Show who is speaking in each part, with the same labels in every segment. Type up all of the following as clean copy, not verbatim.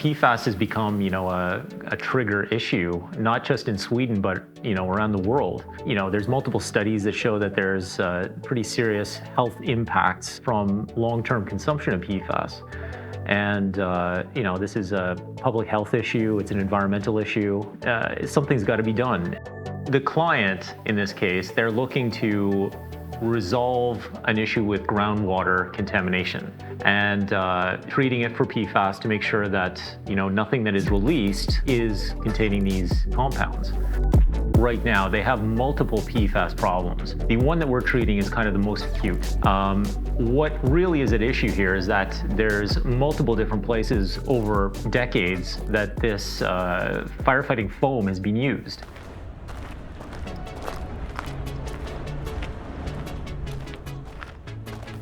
Speaker 1: PFAS has become, a trigger issue, not just in Sweden, but, around the world. There's multiple studies that show that there's pretty serious health impacts from long-term consumption of PFAS. And, this is a public health issue. It's an environmental issue. Something's got to be done. The client, in this case, they're looking to resolve an issue with groundwater contamination and treating it for PFAS to make sure that nothing that is released is containing these compounds. Right now, they have multiple PFAS problems. The one that we're treating is kind of the most acute. What really is at issue here is that there's multiple different places over decades that this firefighting foam has been used.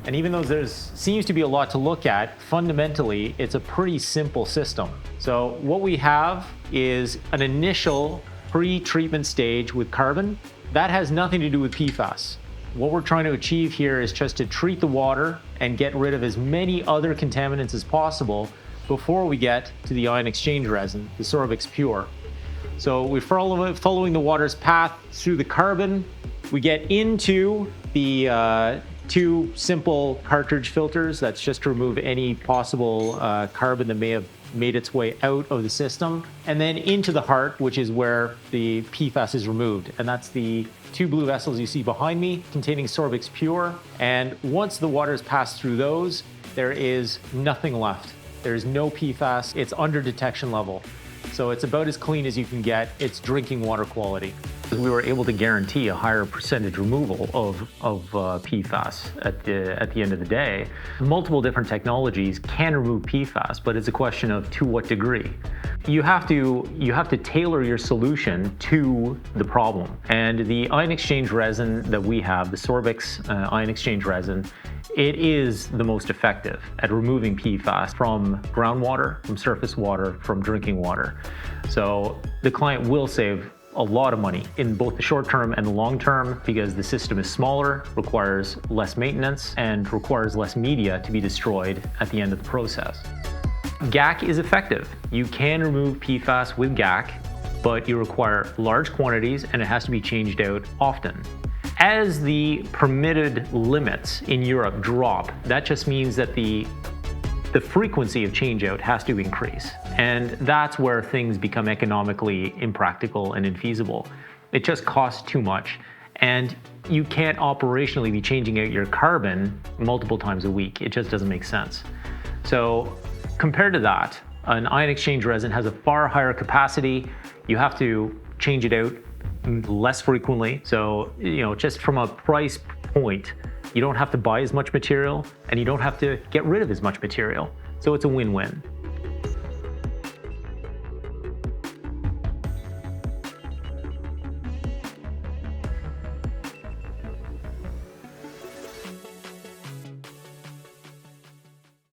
Speaker 1: And even though there seems to be a lot to look at, fundamentally, it's a pretty simple system. So what we have is an initial pre-treatment stage with carbon. That has nothing to do with PFAS. What we're trying to achieve here is just to treat the water and get rid of as many other contaminants as possible before we get to the ion exchange resin, the SORBIX PURE. So we're following the water's path through the carbon. We get into the two simple cartridge filters. That's just to remove any possible carbon that may have made its way out of the system. And then into the heart, which is where the PFAS is removed. And that's the two blue vessels you see behind me containing SORBIX PURE. And once the water has passed through those, there is nothing left. There's no PFAS. It's under detection level. So it's about as clean as you can get. It's drinking water quality. We were able to guarantee a higher percentage removal of PFAS at the end of the day. Multiple different technologies can remove PFAS, but it's a question of to what degree. You have to tailor your solution to the problem. And the ion exchange resin that we have, the SORBIX ion exchange resin, it is the most effective at removing PFAS from groundwater, from surface water, from drinking water. So the client will save a lot of money in both the short term and the long term because the system is smaller, requires less maintenance, and requires less media to be destroyed at the end of the process. GAC is effective. You can remove PFAS with GAC, but you require large quantities and it has to be changed out often. As the permitted limits in Europe drop, that just means that the frequency of changeout has to increase. And that's where things become economically impractical and infeasible. It just costs too much. And you can't operationally be changing out your carbon multiple times a week. It just doesn't make sense. So compared to that, an ion exchange resin has a far higher capacity. You have to change it out less frequently. So, just from a price point, you don't have to buy as much material and you don't have to get rid of as much material. So it's a win-win.